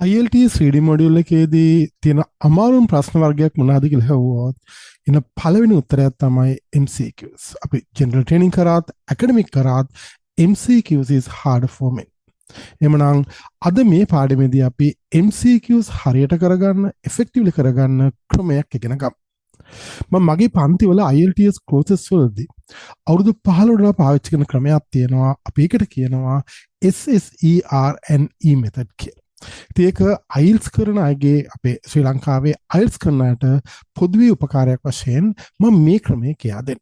IELTS reading module එකේදී තියෙන අමාරුම ප්‍රශ්න වර්ගයක් මොනවාද කියලා හෙව්වොත් එන පළවෙනි උත්තරය තමයි MCQs. අපි general training කරාත් academic කරාත් MCQs is hard for me. එමනම් අද මේ පාඩමේදී අපි MCQs හරියට කරගන්න effectively කරගන්න ක්‍රමයක් ඉගෙන ගමු. මම මගේ පන්තිවල IELTS courses වලදී අවුරුදු 15 වල පාවිච්චි කරන ක්‍රමයක් තියෙනවා. අපි ඒකට කියනවා SSER E method කියලා. ඒක අයිල්ස් කරන අයගේ අපේ ශ්‍රී ලංකාවේ අයිල්ස් කරන අයට පොදුවේ උපකාරයක් වශයෙන් මම මේ ක්‍රමය කියා දෙන්න.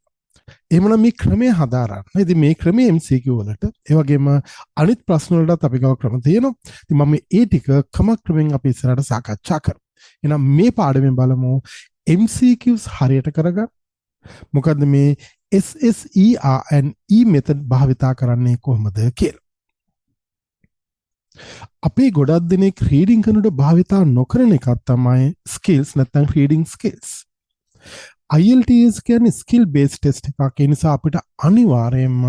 එහෙමනම් මේ ක්‍රමය හදාරන්න. ඉතින් මේ ක්‍රමය MCQ වලට ඒ වගේම අනිත් ප්‍රශ්න වලටත් අපි ගාව ක්‍රම තියෙනවා. ඉතින් මම ඒ ටික ක්‍රමයෙන් අපි ඉස්සරහට සාකච්ඡා කරමු. එහෙනම් මේ පාඩමෙන් බලමු MCQs හරියට කරගන්න. මොකද්ද මේ SSER E method භාවිතා කරන්නේ කොහොමද කියලා. අපේ ගොඩක් දෙනෙක් රීඩින් කරනකොට භාවිතා නොකරන එකක් තමයි ස්කිල්ස් නැත්නම් රීඩින් ස්කිල්ස්. IELTS කියන්නේ ස්කිල් බේස්ඩ් ටෙස්ට් එකක්. ඒ නිසා අපිට අනිවාර්යයෙන්ම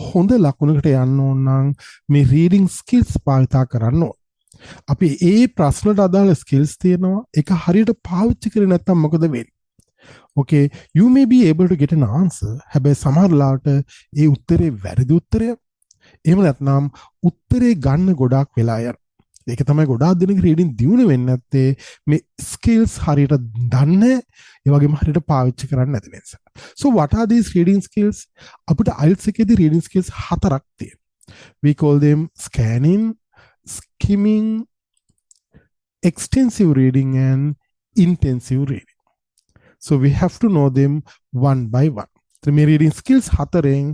හොඳ ලකුණකට යන්න ඕන නම් මේ රීඩින් ස්කිල්ස් භාවිතා කරන්න ඕන. අපි ඒ ප්‍රශ්නට අදාළ ස්කිල්ස් තියෙනවා. ඒක හරියට පාවිච්චි කරේ නැත්නම් මොකද වෙන්නේ? Okay, you may be able to get an answer. හැබැයි සමහර ලාට ඒ උත්තරේ වැරදි උත්තරයක්. එහෙම නැත්නම් උත්තරේ ගන්න ගොඩාක් වෙලා යන. ඒක තමයි ගොඩාක් දෙනෙක් රීඩින් දියුණු වෙන්නේ නැත්තේ මේ ස්කිල්ස් හරියට දන්නේ ඒ වගේම හරියට පාවිච්චි කරන්නේ නැති නිසා. So what are these reading skills? අපිට IELTS එකේදී reading skills හතරක් තියෙනවා. We call them scanning, skimming, extensive reading and intensive reading. So we have to know them one by one. මේ reading skills හතරෙන්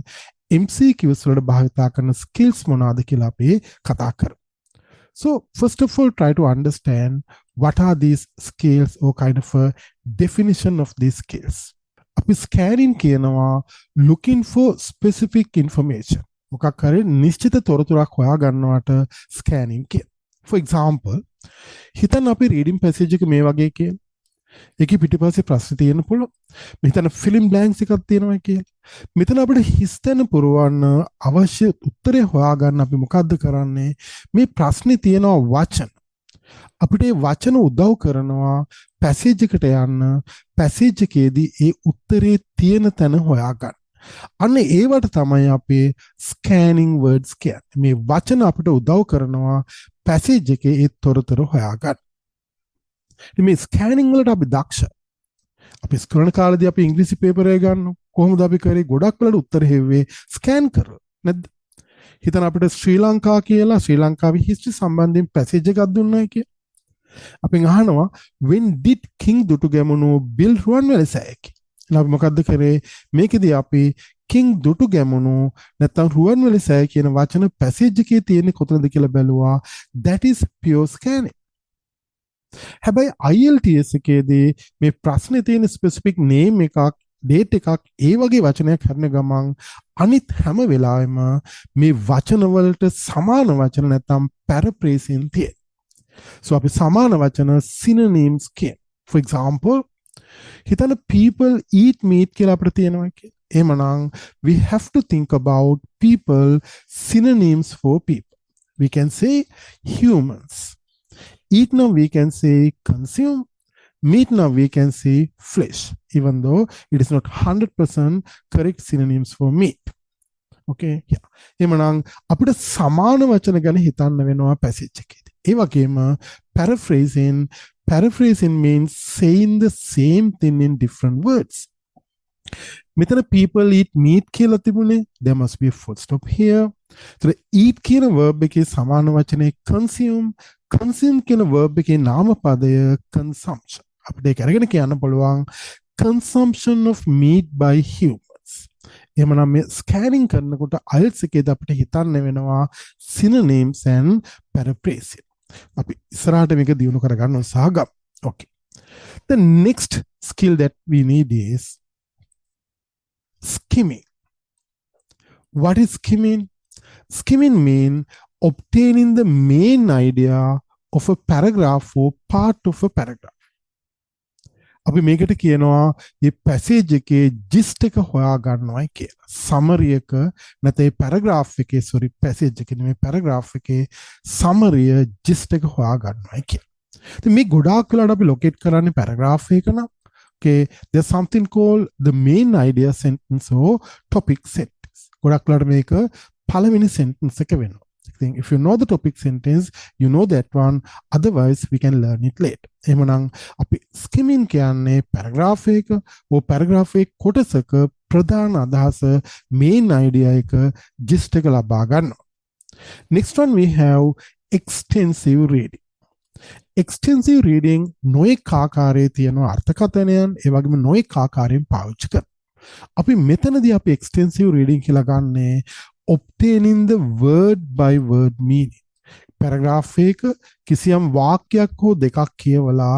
MCQs වලට භාවිතා කරන skills මොනවාද කියලා අපි කතා කරමු. So first of all try to understand what are these skills or kind of a definition of these skills. අපි scanning කියනවා looking for specific information. මොකක් හරි නිශ්චිත තොරතුරක් හොයා ගන්නවට scanning කියන. For example හිතන්න අපි reading passage එක මේ වගේ කියන. ඒකේ පිටිපස්සේ ප්‍රශ්න තියෙන පුළුවන්. මෙතන ෆිල්ම් බ්ලැන්ක්ස් එකක් තියෙනවා කියලා. මෙතන අපිට හිස්තැන පුරවන්න අවශ්‍ය උත්තරය හොයාගන්න අපි මොකද්ද කරන්නේ? මේ ප්‍රශ්නේ තියෙනවා වචන. අපිට ඒ වචන උදව් කරනවා පැසේජ් එකට යන්න. පැසේජ් එකේදී ඒ උත්තරේ තියෙන තැන හොයාගන්න. අන්න ඒවට තමයි අපි ස්කෑනින් වර්ඩ්ස් කියන්නේ. මේ වචන අපිට උදව් කරනවා පැසේජ් එකේ ඒ තොරතුරු හොයාගන්න. මේ ස්කෑනින් වලට අපි දක්ෂ. අපි ස්කරන කාලේදී අපි ඉංග්‍රීසි පේපර් එක ගන්න කොහොමද අපි කරේ? ගොඩක් වලට උත්තර හෙව්වේ ස්කෑන් කරලා නැද්ද? හිතන අපිට ශ්‍රී ලංකා කියලා ශ්‍රී ලංකාවේ හිස්ටරි සම්බන්ධයෙන් පැසේජ් එකක් දුන්නා කියලා. අපි අහනවා when did king Dutugemunu build Ruwanweli සෑය කියලා. එහෙනම් අපි මොකද්ද කරේ? මේකෙදී අපි king දුටුගැමුණු නැත්නම් රුවන්වැලි සෑය කියන වචන පැසේජ් එකේ තියෙන්නේ කොතනද කියලා බැලුවා. that is pure scanning. හැබැයි IELTS එකේදී මේ ප්‍රශ්නේ තියෙන ස්පෙસિෆික් නේම් එකක් ඩේට් එකක් ඒ වගේ වචනයක් හරින ගමන් අනිත් හැම වෙලාවෙම මේ වචන වලට සමාන වචන නැත්නම් paraphrasing තියෙන. So අපි සමාන වචන synonyms කියන. For example හිතන්න people eat meat කියලා අපිට තියෙනවා කියලා. එහෙමනම් we have to think about people synonyms for people. We can say humans. Eat now we can say consume. Meat now we can say flesh, even though it is not 100% correct synonyms for meat. Okay, yeah. එමනම් අපිට සමාන වචන ගැන හිතන්න වෙනවා passage එකේදී. ඒ වගේම paraphrasing means saying the same thing in different words. මෙතන people eat meat කියලා තිබුණේ. There must be a full stop here. So eat කියන verb එකේ සමාන වචනේ consume. Consume කියන verb එකේ නාමපදය consumption. අපිට ඒක අරගෙන කියන්න පුළුවන් consumption of meat by humans. එහෙමනම් මේ ස්කෑනින් කරනකොට IELTS එකේදී අපිට හිතන්න වෙනවා synonyms and paraphrasing. අපි ඉස්සරහට මේක දියුණු කරගන්න උත්සාහ ගමු. Okay. The next skill that we need is skimming. What is skimming? Skimming means obtaining the main idea of a paragraph or part of a paragraph. අපි මේකට කියනවා මේ පැසේජ් එකේ ජිස්ට් එක හොයා ගන්නවයි කියලා. සමරි එක නැත්නම් මේ පැරග්‍රාෆ් එකේ පැසේජ් එකේ නෙමෙයි පැරග්‍රාෆ් එකේ සමරිය ජිස්ට් එක හොයා ගන්නවයි කියලා. ඉතින් මේ ගොඩාක් වෙලාවට අපි ලොකේට් කරන්නේ පැරග්‍රාෆ් එක නම්. Okay, there's something called the main idea sentence or topic sentence. ගොඩක් වෙලාවට මේක පළවෙනි sentence එක වෙනවා. If you know the topic sentence, you know that one. Otherwise, we can learn it later. එහෙමනම් අපි skimming කියන්නේ paragraph එක or paragraph එක කොටසක ප්‍රධාන අදහස main idea එක gist එක ලබා ගන්නවා. Next one we have extensive reading. Extensive reading නොඑක ආකාරයේ තියෙන අර්ථකථනයන් ඒ වගේම නොඑක ආකාරයෙන් පාවිච්චි කරනවා. අපි මෙතනදී අපි extensive reading කියලා ගන්නේ obtaining the word by word meaning. Paragraph එක කිසියම් වාක්‍යයක් හෝ දෙකක් කියවලා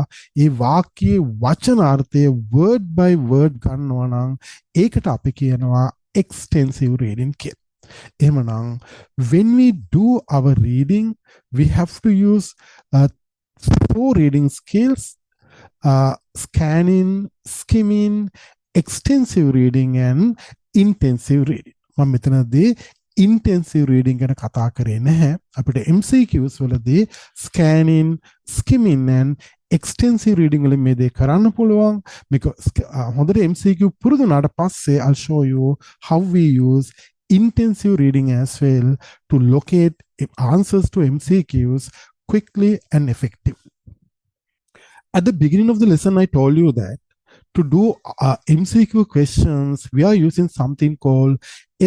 ඒ වාක්‍යයේ වචනාර්ථය word by word ගන්නවා නම් ඒකට අපි කියනවා extensive reading කියලා. එහෙමනම් when we do our reading we have to use 4 reading skills: scanning, skimming, extensive reading and intensive reading. මම මෙතනදී intensive reading ගැන කතා කරේ නැහැ. අපිට MCQs වලදී scanning, skimming and extensive reading වලින් මේ දේ කරන්න පුළුවන්. මේක හොඳට MCQ පුරුදු වුණාට පස්සේ I'll show you how we use intensive reading as well to locate answers to MCQs quickly and effectively. At the beginning of the lesson, I told you that to do MCQ questions, we are using something called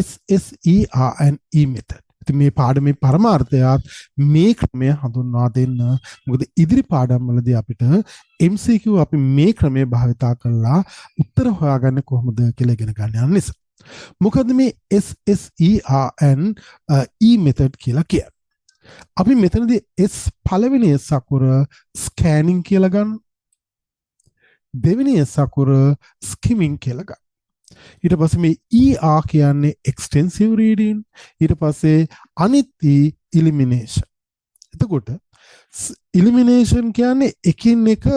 SSER and E method. මේ පාඩමේ පරමාර්ථයත් මේ ක්‍රමය හඳුන්වා දෙන්න. මොකද ඉදිරි පාඩම්වලදී අපිට MCQ අපි මේ ක්‍රමය භාවිතා කරලා උත්තර හොයාගන්න කොහොමද කියලා ඉගෙන ගන්න යන නිසා. මොකද මේ SSER and E method කියලා කියන්නේ. අපි මෙතනදී S පළවෙනි S අකුර scanning කියලා ගන්න. දෙවෙනි S අකුර skimming කියලා ගන්න. ඊට පස්සේ මේ ER කියන්නේ extensive reading. ඊට පස්සේ අනිත් E elimination. එතකොට elimination කියන්නේ එකින් එක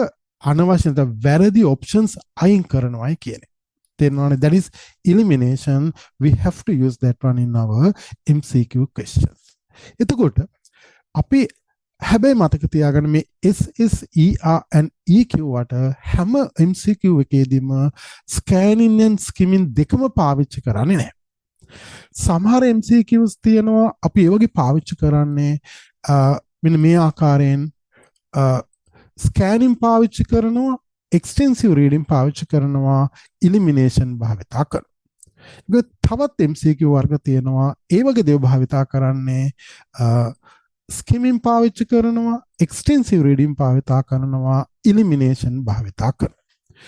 අනවශ්‍ය නැත්නම් වැරදි options අයින් කරනවායි කියන්නේ. තේරෙනවනේ? That is elimination. We have to use that one in our MCQ questions. එතකොට අපි හැබැයි මතක තියාගන්න මේ SSER and E කියවට හැම MCQ එකේදීම scanning and skimming දෙකම පාවිච්චි කරන්නේ නැහැ. සමහර MCQs තියෙනවා අපි ඒ වගේ පාවිච්චි කරන්නේ මෙන්න මේ ආකාරයෙන් scanning පාවිච්චි කරනවා, extensive reading පාවිච්චි කරනවා, elimination භාවිතා කරනවා. තවත් MCQ වර්ග තියෙනවා ඒ වගේ දේව භාවිතා කරන්නේ skimming පාවිච්චි කරනවා, extensive reading භාවිතා කරනවා, elimination භාවිතා කරනවා.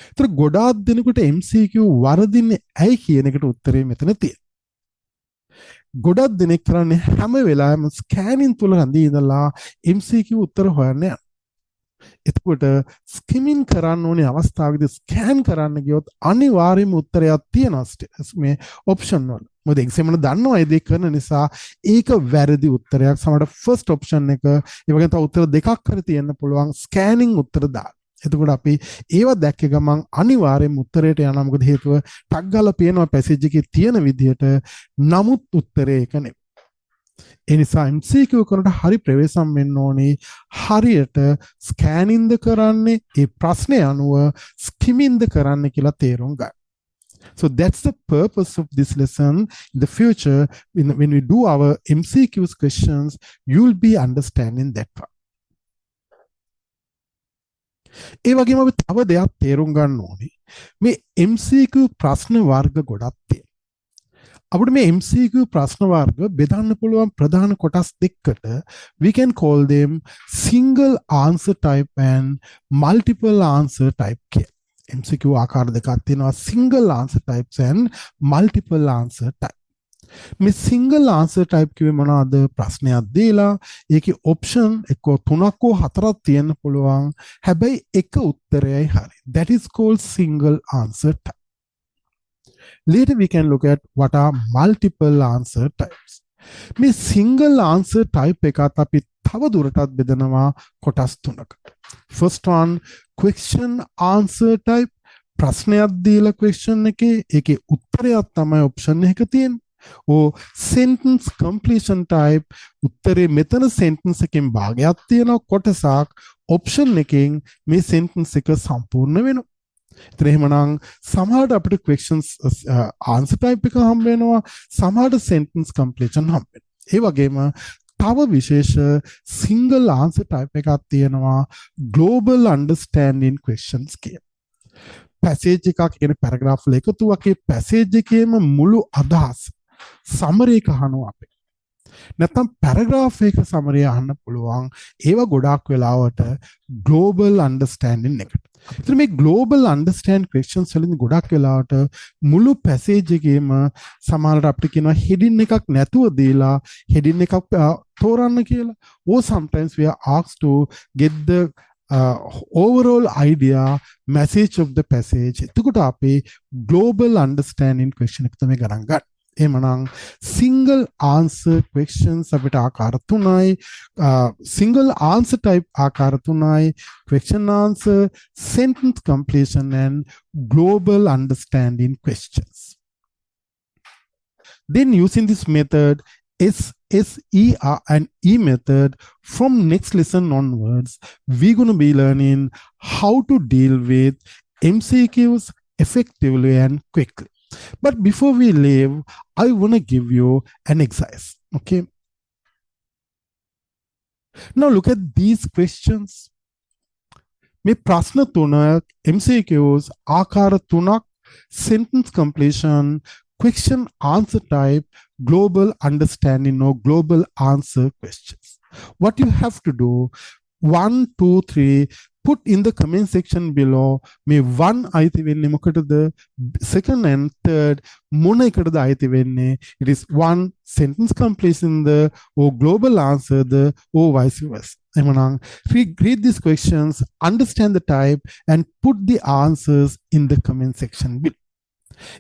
ඒතර ගොඩාක් දෙනෙකුට MCQ වරදින්නේ ඇයි කියන එකට උත්තරේ මෙතන තියෙනවා. ගොඩක් දෙනෙක් කරන්නේ හැම වෙලාවෙම scanning තුල රැඳී ඉඳලා MCQ උත්තර හොයන්නේ. එතකොට skimming කරන්න ඕනේ අවස්ථාවේදී scan කරන්න ගියොත් අනිවාර්යයෙන්ම උත්තරයක් තියෙනවා මේ option වල. මොකද එක්සෑම් වල දන්නවා ඒ දේ කරන නිසා ඒක වැරදි උත්තරයක්. සමහරට first option එක ඒ වගේම තව උත්තර දෙකක් හරි තියෙන්න පුළුවන් scanning උත්තර දාන්න. එතකොට අපි ඒව දැක්ක ගමන් අනිවාර්යයෙන්ම උත්තරයට යනවා. මොකද හේතුව ටක් ගාලා පේනවා පැසේජ් එකේ තියෙන විදිහට, නමුත් උත්තරේ ඒක නෙවෙයි. ඒ නිසා MCQ කරනට හරි ප්‍රවේශම් වෙන්න ඕනේ. හරියට ස්කෑනින්ද කරන්නේ ඒ ප්‍රශ්නේ අනුව, ස්කිමින්ද කරන්නේ කියලා තේරුම් ගන්න. So that's the purpose of this lesson. In the future, when we do our MCQs questions, you'll be understanding that part. ඒ වගේම අපි තව දෙයක් තේරුම් ගන්න ඕනේ. මේ MCQ ප්‍රශ්න වර්ග ගොඩක් තියෙනවා. අපිට මේ MCQ ප්‍රශ්න වර්ග බෙදන්න පුළුවන් ප්‍රධාන කොටස් දෙකකට. We can call them single answer type and multiple answer type කියලා. MCQ ආකාර දෙකක් තියෙනවා, single answer types and multiple answer type. මේ single answer type කිව්වේ මොනවද? ප්‍රශ්නයක් දීලා ඒකේ option එක්ක 3ක් හෝ 4ක් තියෙන්න පුළුවන්. හැබැයි එක උත්තරයයි හරි. That is called single answer type. Later we can look at what are multiple answer types. මේ single answer type එකත් අපි තව දුරටත් බෙදනවා කොටස් තුනකට. First one, question answer type. ප්‍රශ්නයක් දීලා question එකේ ඒකේ උත්තරයක් තමයි option එක තියෙන්නේ. ඕ sentence completion type. උත්තරේ මෙතන sentence එකෙන් භාගයක් තියෙනවා කොටසක් option එකෙන් මේ sentence එක සම්පූර්ණ වෙනවා. ඉතින් එහෙමනම් සමහරට අපිට questions answer type එක හම්බ වෙනවා, සමහරට sentence completion හම්බ වෙනවා. ඒ වගේම තව විශේෂ single answer type එකක් තියෙනවා, global understanding questions කියන. passage එකක් කියන paragraph වල එකතුවක passage එකේම මුළු අදහස summary එක අහනවා අපි. නැත්නම් paragraph එක summary අහන්න පුළුවන්. ඒවා ගොඩාක් වෙලාවට global understanding එකට. ඉතින් මේ global understand questions වලින් ගොඩක් වෙලාවට මුළු passage එකේම සමහරවිට අපිට කියනවා heading එකක් නැතුව දීලා heading එකක් තෝරන්න කියලා. Or sometimes we are asked to get the overall idea message of the passage. එතකොට අපි global understanding question එක තමයි ගණන් ගන්න. එහෙමනම් single answer questions අපිට ආකාර තුනයි, single answer type ආකාර තුනයි, question answer, sentence completion and global understanding questions. Then using this method, SSER and E method, from next lesson onwards, we're going to be learning how to deal with MCQs effectively and quickly. But before we leave, I want to give you an exercise. Okay. Now look at these questions. මේ ප්‍රශ්න තුනක් MCQs ආකාර තුනක්, sentence completion, question answer type, global understanding or global answer questions. What you have to do, 1, 2, 3, put in the comment section below. May one aiti wenne mokatada, second and third mona ekada aiti wenne. It is one sentence completion the or global answer the or vice versa. Emanang read these questions, understand the type and put the answers in the comment section below.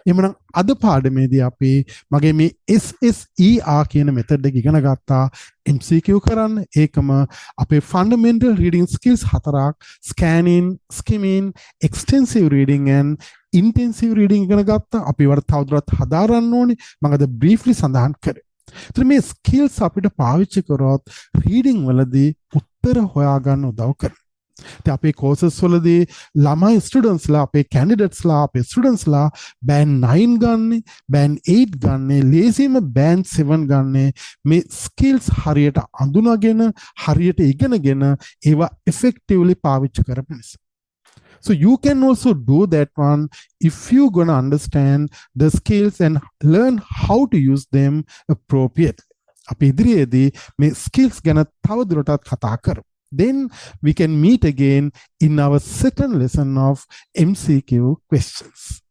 එමනම් අද පාඩමේදී අපි මගේ මේ SSER කියන method එක ඉගෙන ගත්තා MCQ කරන්න. ඒකම අපේ fundamental reading skills හතරක්, scanning, skimming, extensive reading and intensive reading ඉගෙන ගත්තා. අපි වල තවදුරටත් හදාරන්න ඕනේ. මම අද briefly සඳහන් කරේ. ඒතර මේ skills අපිට පාවිච්චි කරොත් reading වලදී උත්තර හොයාගන්න උදව් කරනවා. අපේ courses වලදී ළමයි students ලා, අපේ candidates ලා, අපේ students ලා band 9 ගන්නේ, band 8 ගන්නේ, ලේසියෙන්ම band 7 ගන්නේ මේ skills හරියට අඳුනගෙන හරියට ඉගෙනගෙන ඒවා effectively පාවිච්චි කරපු නිසා. So you can also do that one if you gonna understand the skills and learn how to use them appropriately. අපි ඉදිරියේදී මේ skills ගැන තව දුරටත් කතා කරමු. Then we can meet again in our second lesson of MCQ questions.